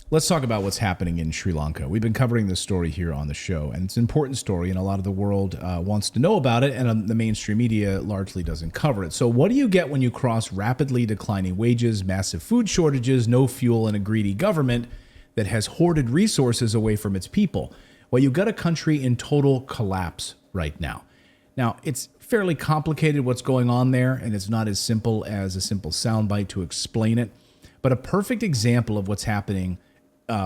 Let's talk about what's happening in Sri Lanka. We've been covering this story here on the show, and it's an important story, and a lot of the world wants to know about it, and the mainstream media largely doesn't cover it. So what do you get when you cross rapidly declining wages, massive food shortages, no fuel, and a greedy government that has hoarded resources away from its people? Well, you've got a country in total collapse right now. Now, it's fairly complicated what's going on there, and it's not as simple as a simple soundbite to explain it. But a perfect example of what's happening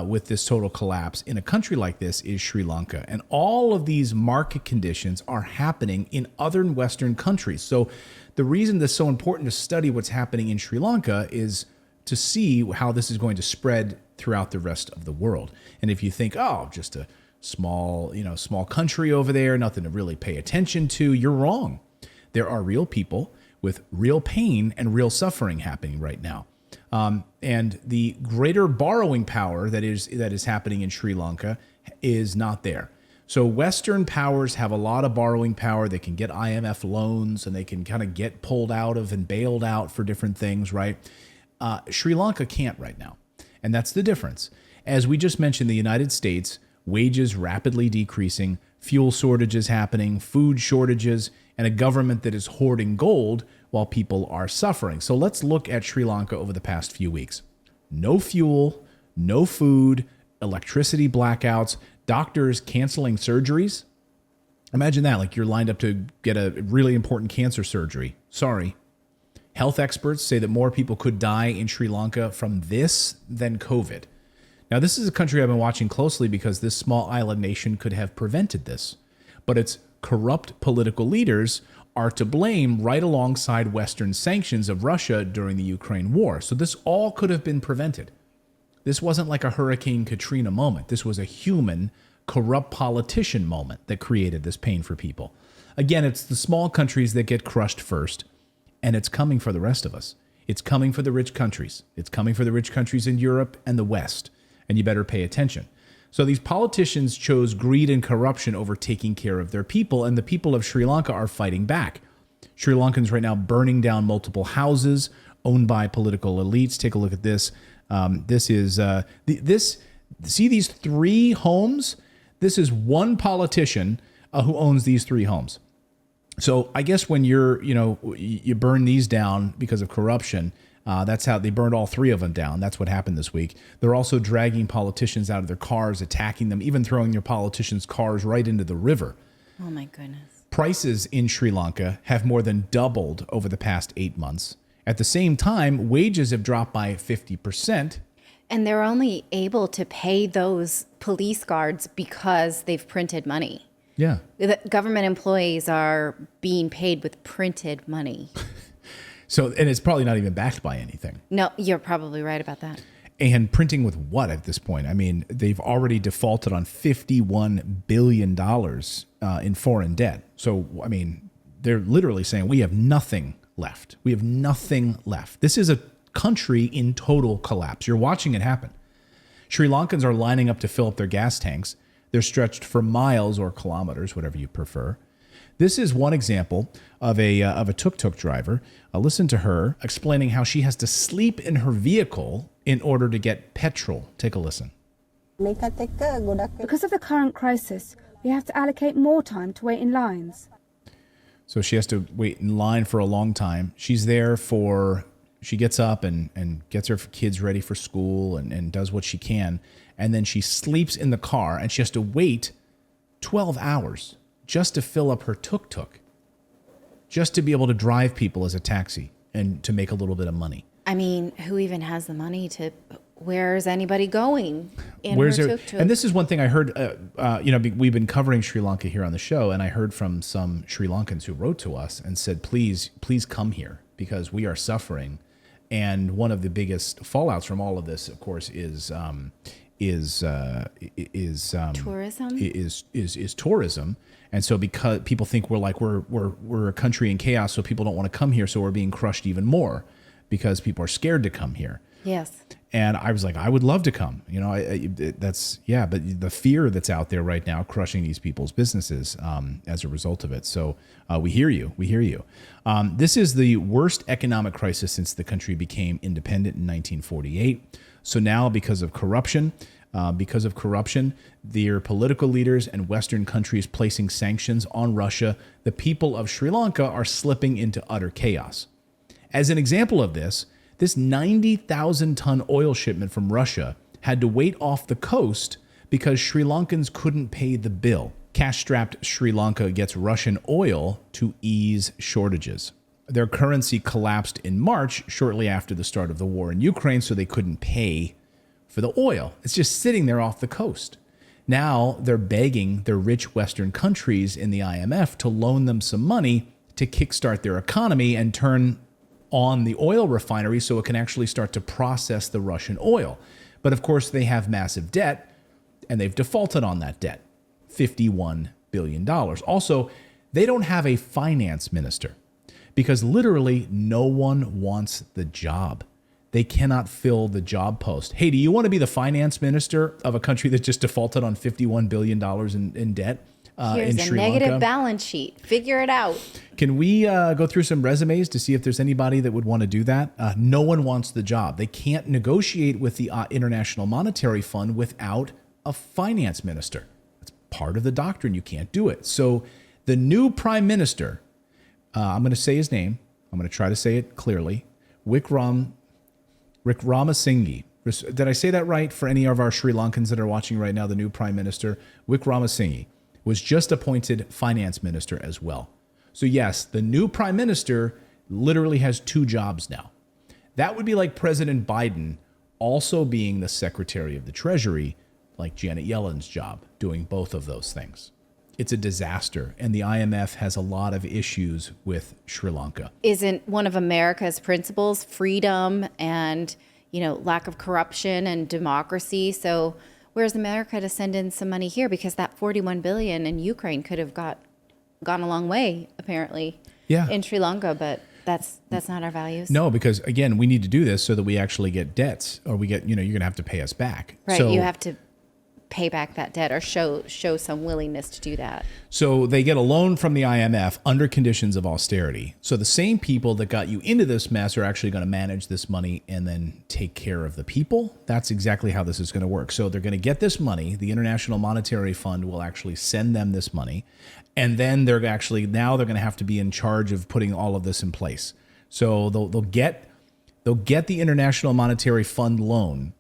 with this total collapse in a country like this is Sri Lanka. And all of these market conditions are happening in other Western countries. So the reason this is so important to study what's happening in Sri Lanka is to see how this is going to spread throughout the rest of the world. And if you think, oh, just a small country over there, nothing to really pay attention to, you're wrong. There are real people with real pain and real suffering happening right now. And the greater borrowing power that is happening in Sri Lanka is not there. So Western powers have a lot of borrowing power. They can get IMF loans and they can kind of get pulled out of and bailed out for different things, right? Sri Lanka can't right now. And that's the difference. As we just mentioned, the United States, wages rapidly decreasing, fuel shortages happening, food shortages, and a government that is hoarding gold while people are suffering. So let's look at Sri Lanka over the past few weeks. No fuel, no food, electricity blackouts, doctors canceling surgeries. Imagine that, like you're lined up to get a really important cancer surgery. Sorry. Health experts say that more people could die in Sri Lanka from this than COVID. Now, this is a country I've been watching closely because this small island nation could have prevented this. But its corrupt political leaders are to blame right alongside Western sanctions of Russia during the Ukraine war. So this all could have been prevented. This wasn't like a Hurricane Katrina moment. This was a human, corrupt politician moment that created this pain for people. Again, it's the small countries that get crushed first, and it's coming for the rest of us. It's coming for the rich countries. It's coming for the rich countries in Europe and the West, and you better pay attention. So these politicians chose greed and corruption over taking care of their people, and the people of Sri Lanka are fighting back. Sri Lankans right now burning down multiple houses owned by political elites. Take a look at this. See these three homes? This is one politician who owns these three homes. So I guess when you burn these down because of corruption, that's how they burned all three of them down. That's what happened this week. They're also dragging politicians out of their cars, attacking them, even throwing their politicians' cars right into the river. Oh, my goodness. Prices in Sri Lanka have more than doubled over the past 8 months. At the same time, wages have dropped by 50%. And they're only able to pay those police guards because they've printed money. Yeah. The government employees are being paid with printed money. So, and it's probably not even backed by anything. No, you're probably right about that. And printing with what at this point? I mean, they've already defaulted on $51 billion in foreign debt. So, I mean, they're literally saying we have nothing left. We have nothing left. This is a country in total collapse. You're watching it happen. Sri Lankans are lining up to fill up their gas tanks. They're stretched for miles or kilometers, whatever you prefer. This is one example of a tuk-tuk driver. Listen to her explaining how she has to sleep in her vehicle in order to get petrol. Take a listen. Because of the current crisis, we have to allocate more time to wait in lines. So she has to wait in line for a long time. She's there she gets up and gets her kids ready for school and does what she can. And then she sleeps in the car and she has to wait 12 hours just to fill up her tuk-tuk, just to be able to drive people as a taxi and to make a little bit of money. I mean, who even has the money to... Where's anybody going in her tuk-tuk? And this is one thing I heard, we've been covering Sri Lanka here on the show, and I heard from some Sri Lankans who wrote to us and said, please come here because we are suffering. And one of the biggest fallouts from all of this, of course, is tourism. Is tourism. And so because people think we're a country in chaos, so people don't want to come here, so we're being crushed even more because people are scared to come here. Yes. And I was like, I would love to come. But the fear that's out there right now crushing these people's businesses as a result of it. So we hear you. This is the worst economic crisis since the country became independent in 1948. So now, because of corruption, their political leaders and Western countries placing sanctions on Russia, the people of Sri Lanka are slipping into utter chaos. As an example of this 90,000-ton oil shipment from Russia had to wait off the coast because Sri Lankans couldn't pay the bill. Cash-strapped Sri Lanka gets Russian oil to ease shortages. Their currency collapsed in March, shortly after the start of the war in Ukraine, so they couldn't pay for the oil. It's just sitting there off the coast. Now they're begging their rich Western countries in the IMF to loan them some money to kickstart their economy and turn on the oil refinery so it can actually start to process the Russian oil. But of course, they have massive debt, and they've defaulted on that debt, $51 billion. Also, they don't have a finance minister because literally no one wants the job. They cannot fill the job post. Hey, do you want to be the finance minister of a country that just defaulted on $51 billion in debt Here's in a Sri negative Lanka? balance sheet. Figure it out. Can we go through some resumes to see if there's anybody that would want to do that? No one wants the job. They can't negotiate with the International Monetary Fund without a finance minister. It's part of the doctrine. You can't do it. So the new prime minister, I'm going to say his name. I'm going to try to say it clearly. Wickramasinghe. Did I say that right for any of our Sri Lankans that are watching right now? The new prime minister, Wickramasinghe, was just appointed finance minister as well. So yes, the new prime minister literally has two jobs now. That would be like President Biden also being the secretary of the Treasury, like Janet Yellen's job, doing both of those things. It's a disaster, and the IMF has a lot of issues with Sri Lanka. Isn't one of America's principles freedom and, lack of corruption and democracy? So where's America to send in some money here? Because that $41 billion in Ukraine could have gone a long way, apparently, in Sri Lanka, but that's not our values. No, because again, we need to do this so that we actually get debts, or we get, you're going to have to pay us back. Right, So, you have to pay back that debt or show some willingness to do that. So they get a loan from the IMF under conditions of austerity. So the same people that got you into this mess are actually going to manage this money and then take care of the people. That's exactly how this is going to work. So they're going to get this money. The International Monetary Fund will actually send them this money. And then they're going to have to be in charge of putting all of this in place. So they'll get the International Monetary Fund loan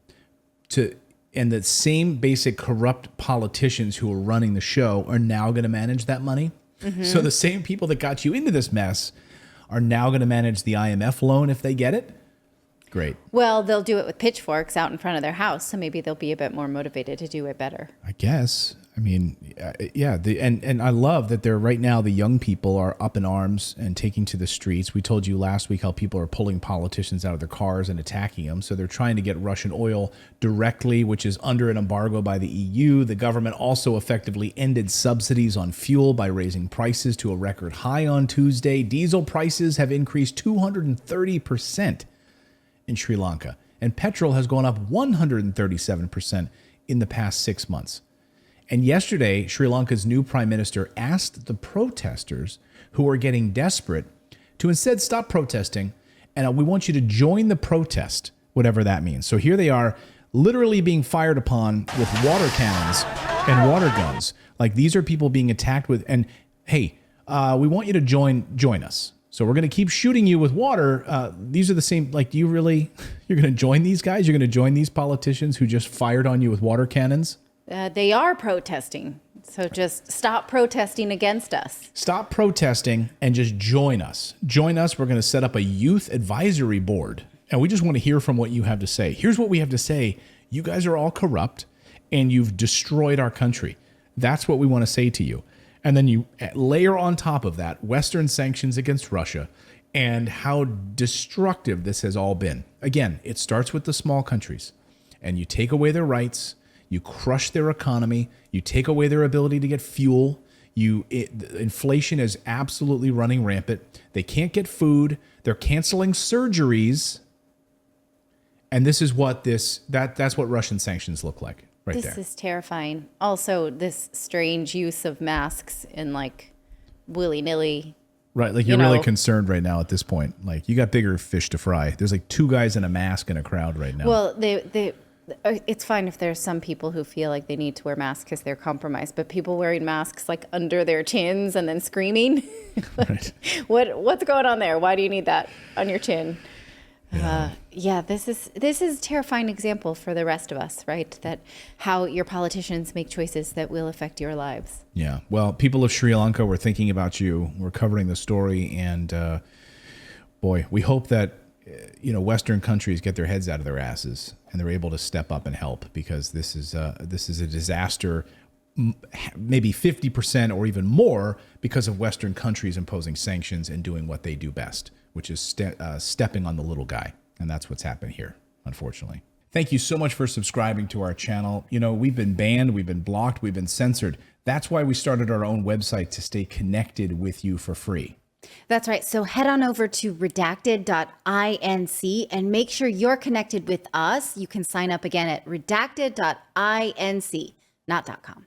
and the same basic corrupt politicians who are running the show are now going to manage that money. Mm-hmm. So the same people that got you into this mess are now going to manage the IMF loan if they get it. Great. Well, they'll do it with pitchforks out in front of their house, so maybe they'll be a bit more motivated to do it better. I guess. I mean, yeah. And I love that right now the young people are up in arms and taking to the streets. We told you last week how people are pulling politicians out of their cars and attacking them. So they're trying to get Russian oil directly, which is under an embargo by the EU. The government also effectively ended subsidies on fuel by raising prices to a record high on Tuesday. Diesel prices have increased 230% in Sri Lanka, and petrol has gone up 137% in the past 6 months. And yesterday, Sri Lanka's new prime minister asked the protesters who are getting desperate to instead stop protesting, and we want you to join the protest, whatever that means. So here they are, literally being fired upon with water cannons and water guns. Like, these are people being attacked with, and hey, we want you to join us. So we're going to keep shooting you with water. These are the same, like, you're going to join these guys? You're going to join these politicians who just fired on you with water cannons? They are protesting. So just stop protesting against us. Stop protesting and just join us. Join us. We're going to set up a youth advisory board. And we just want to hear from what you have to say. Here's what we have to say. You guys are all corrupt and you've destroyed our country. That's what we want to say to you. And then you layer on top of that Western sanctions against Russia and how destructive this has all been. Again, it starts with the small countries, and you take away their rights, you crush their economy, you take away their ability to get fuel. Inflation is absolutely running rampant. They can't get food. They're canceling surgeries. And this is what that's what Russian sanctions look like. This is terrifying. Also, this strange use of masks in like willy-nilly Right. Like you're really concerned right now at this point. Like you got bigger fish to fry. There's like two guys in a mask in a crowd right now. Well, it's fine if there's some people who feel like they need to wear masks because they're compromised, but people wearing masks like under their chins and then screaming, Right. what's going on there? Why do you need that on your chin? This is a terrifying example for the rest of us, right? That how your politicians make choices that will affect your lives. Yeah. Well, people of Sri Lanka, we're thinking about you. We're covering the story, and boy, we hope that Western countries get their heads out of their asses and they're able to step up and help, because this is a disaster, maybe 50% or even more, because of Western countries imposing sanctions and doing what they do best, which is stepping on the little guy. And that's what's happened here, unfortunately. Thank you so much for subscribing to our channel. We've been banned, we've been blocked, we've been censored. That's why we started our own website, to stay connected with you for free. That's right. So head on over to redacted.inc and make sure you're connected with us. You can sign up again at redacted.inc, not .com.